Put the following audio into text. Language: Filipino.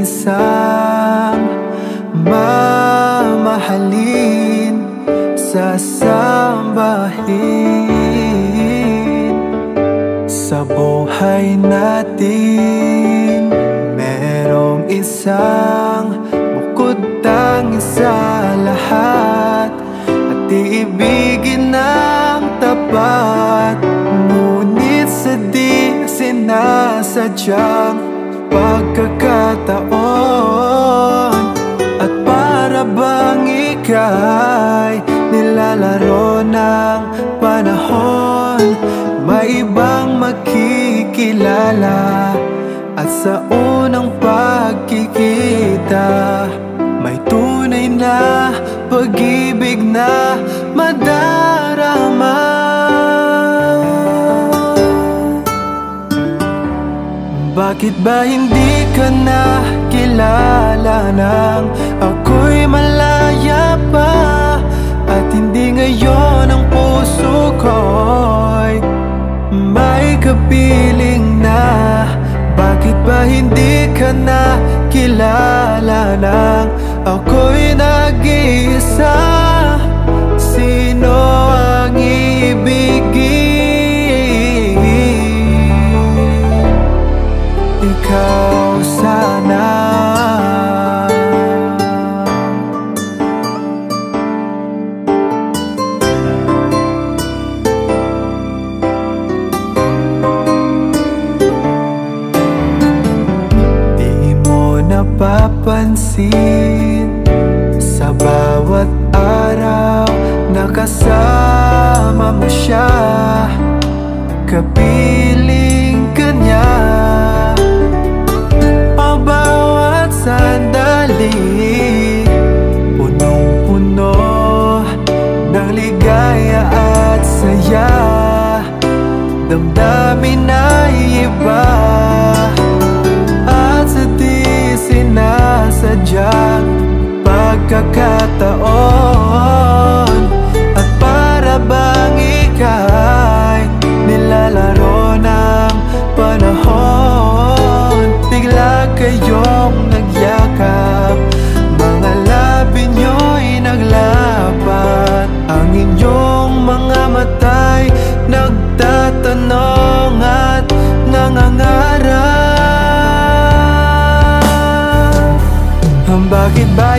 nag-iisang mamahalin sasambahin. Sa buhay natin merong isang bukod tangis sa lahat, at iibigin ng tapat, ngunit sa di sinasadyang pagkakataon. At para bang ika'y nilalaro ng panahon, may ibang makikilala, at sa unang pagkikita may tunay na pag-ibig na madarama. Bakit ba hindi ka na kilala nang ako'y malaya pa, at hindi ngayon ang puso ko'y may kapiling na? Bakit ba hindi ka na kilala nang ako'y nag-iisa? Sino ang ibigin? Ikaw sana. Di mo napapansin sa bawat araw nakasama mo siya, kapiling ka niya. Bawat sandali punong-puno ng ligaya at saya, damdamin ay iba, at sa di sinasadyang pagkakataon. At para bang ika'y nilalaro ng panahon, bigla kayong nagyakap, mga labi nyo'y naglapat, ang inyong mga mata'y nagtatanong at nangangarap. Bakit ba